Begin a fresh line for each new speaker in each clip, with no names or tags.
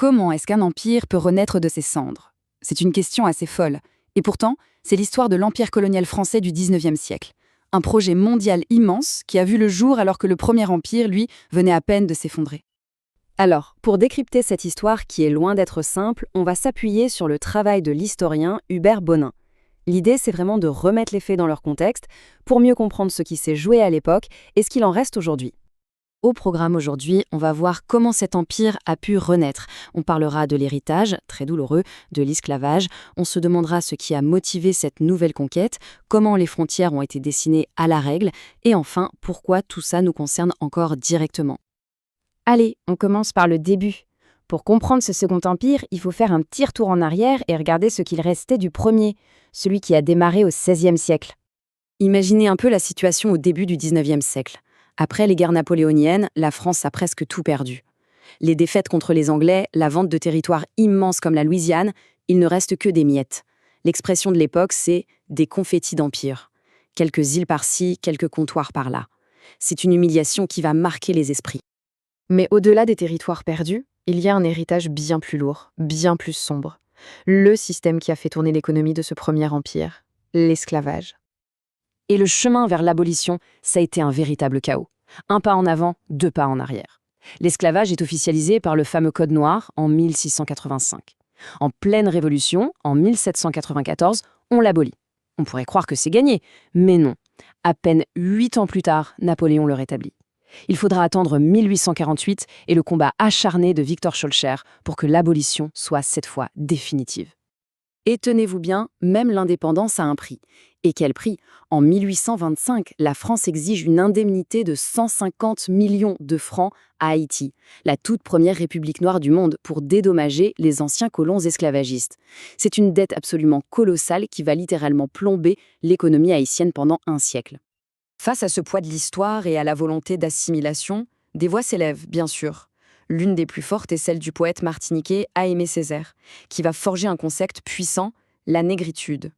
Comment est-ce qu'un empire peut renaître de ses cendres? C'est une question assez folle. Et pourtant, c'est l'histoire de l'empire colonial français du 19e siècle. Un projet mondial immense qui a vu le jour alors que le premier empire, lui, venait à peine de s'effondrer.
Alors, pour décrypter cette histoire qui est loin d'être simple, on va s'appuyer sur le travail de l'historien Hubert Bonin. L'idée, c'est vraiment de remettre les faits dans leur contexte pour mieux comprendre ce qui s'est joué à l'époque et ce qu'il en reste aujourd'hui. Au programme aujourd'hui, on va voir comment cet empire a pu renaître. On parlera de l'héritage, très douloureux, de l'esclavage. On se demandera ce qui a motivé cette nouvelle conquête, comment les frontières ont été dessinées à la règle, et enfin, pourquoi tout ça nous concerne encore directement. Allez, on commence par le début. Pour comprendre ce second empire, il faut faire un petit retour en arrière et regarder ce qu'il restait du premier, celui qui a démarré au XVIe siècle. Imaginez un peu la situation au début du XIXe siècle. Après les guerres napoléoniennes, la France a presque tout perdu. Les défaites contre les Anglais, la vente de territoires immenses comme la Louisiane, il ne reste que des miettes. L'expression de l'époque, c'est « des confettis d'empire ». Quelques îles par-ci, quelques comptoirs par-là. C'est une humiliation qui va marquer les esprits. Mais au-delà des territoires perdus, il y a un héritage bien plus lourd, bien plus sombre. Le système qui a fait tourner l'économie de ce premier empire, l'esclavage. Et le chemin vers l'abolition, ça a été un véritable chaos. Un pas en avant, deux pas en arrière. L'esclavage est officialisé par le fameux Code noir en 1685. En pleine Révolution, en 1794, on l'abolit. On pourrait croire que c'est gagné, mais non. À peine 8 ans plus tard, Napoléon le rétablit. Il faudra attendre 1848 et le combat acharné de Victor Schœlcher pour que l'abolition soit cette fois définitive. Et tenez-vous bien, même l'indépendance a un prix. Et quel prix? En 1825, la France exige une indemnité de 150 millions de francs à Haïti, la toute première république noire du monde, pour dédommager les anciens colons esclavagistes. C'est une dette absolument colossale qui va littéralement plomber l'économie haïtienne pendant un siècle. Face à ce poids de l'histoire et à la volonté d'assimilation, des voix s'élèvent, bien sûr. L'une des plus fortes est celle du poète martiniquais Aimé Césaire, qui va forger un concept puissant, la négritude.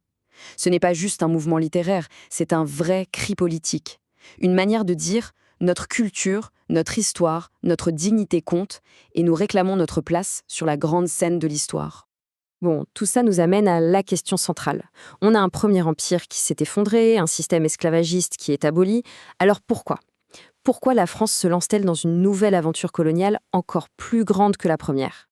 Ce n'est pas juste un mouvement littéraire, c'est un vrai cri politique. Une manière de dire « notre culture, notre histoire, notre dignité compte et nous réclamons notre place sur la grande scène de l'histoire ». Bon, tout ça nous amène à la question centrale. On a un premier empire qui s'est effondré, un système esclavagiste qui est aboli. Alors pourquoi? Pourquoi la France se lance-t-elle dans une nouvelle aventure coloniale encore plus grande que la première?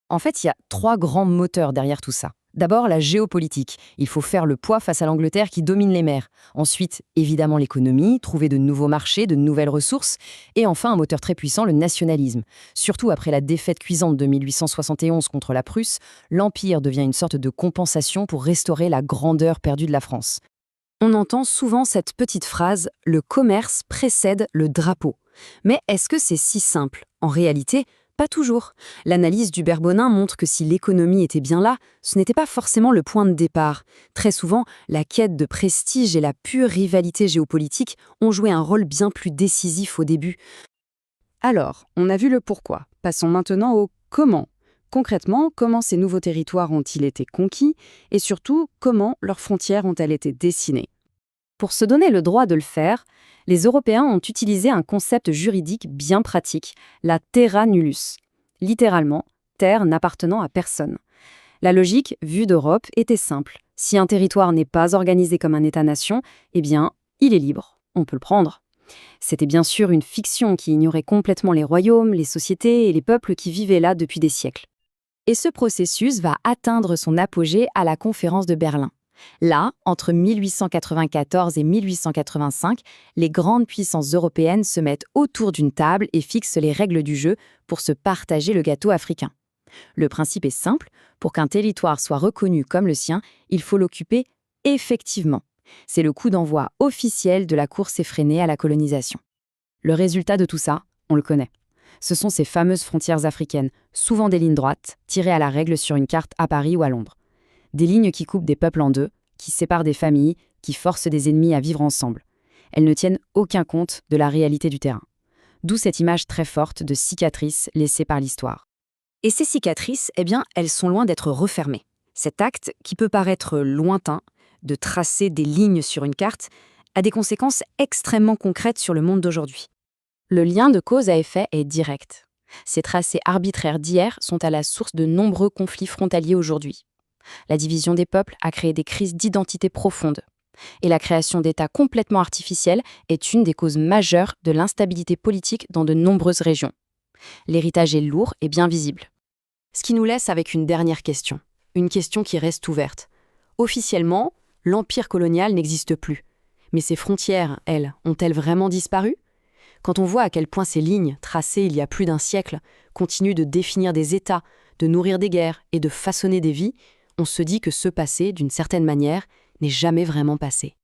En fait, il y a 3 grands moteurs derrière tout ça. D'abord, la géopolitique. Il faut faire le poids face à l'Angleterre qui domine les mers. Ensuite, évidemment, l'économie, trouver de nouveaux marchés, de nouvelles ressources. Et enfin, un moteur très puissant, le nationalisme. Surtout après la défaite cuisante de 1871 contre la Prusse, l'Empire devient une sorte de compensation pour restaurer la grandeur perdue de la France. On entend souvent cette petite phrase « le commerce précède le drapeau ». Mais est-ce que c'est si simple? En réalité, pas toujours. L'analyse d'Hubert Bonin montre que si l'économie était bien là, ce n'était pas forcément le point de départ. Très souvent, la quête de prestige et la pure rivalité géopolitique ont joué un rôle bien plus décisif au début. Alors, on a vu le pourquoi. Passons maintenant au comment. Concrètement, comment ces nouveaux territoires ont-ils été conquis et surtout, comment leurs frontières ont-elles été dessinées? Pour se donner le droit de le faire, les Européens ont utilisé un concept juridique bien pratique, la terra nullius. Littéralement, terre n'appartenant à personne. La logique, vue d'Europe, était simple. Si un territoire n'est pas organisé comme un État-nation, eh bien, il est libre. On peut le prendre. C'était bien sûr une fiction qui ignorait complètement les royaumes, les sociétés et les peuples qui vivaient là depuis des siècles. Et ce processus va atteindre son apogée à la conférence de Berlin. Là, entre 1894 et 1885, les grandes puissances européennes se mettent autour d'une table et fixent les règles du jeu pour se partager le gâteau africain. Le principe est simple, pour qu'un territoire soit reconnu comme le sien, il faut l'occuper effectivement. C'est le coup d'envoi officiel de la course effrénée à la colonisation. Le résultat de tout ça, on le connaît. Ce sont ces fameuses frontières africaines, souvent des lignes droites, tirées à la règle sur une carte à Paris ou à Londres. Des lignes qui coupent des peuples en deux, qui séparent des familles, qui forcent des ennemis à vivre ensemble. Elles ne tiennent aucun compte de la réalité du terrain. D'où cette image très forte de cicatrices laissées par l'histoire. Et ces cicatrices, eh bien, elles sont loin d'être refermées. Cet acte, qui peut paraître lointain, de tracer des lignes sur une carte, a des conséquences extrêmement concrètes sur le monde d'aujourd'hui. Le lien de cause à effet est direct.
Ces tracés arbitraires d'hier sont à la source de nombreux conflits frontaliers aujourd'hui. La division des peuples a créé des crises d'identité profondes. Et la création d'États complètement artificiels est une des causes majeures de l'instabilité politique dans de nombreuses régions. L'héritage est lourd et bien visible.
Ce qui nous laisse avec une dernière question. Une question qui reste ouverte. Officiellement, l'empire colonial n'existe plus. Mais ses frontières, elles, ont-elles vraiment disparu ? Quand on voit à quel point ces lignes, tracées il y a plus d'un siècle, continuent de définir des États, de nourrir des guerres et de façonner des vies, on se dit que ce passé, d'une certaine manière, n'est jamais vraiment passé.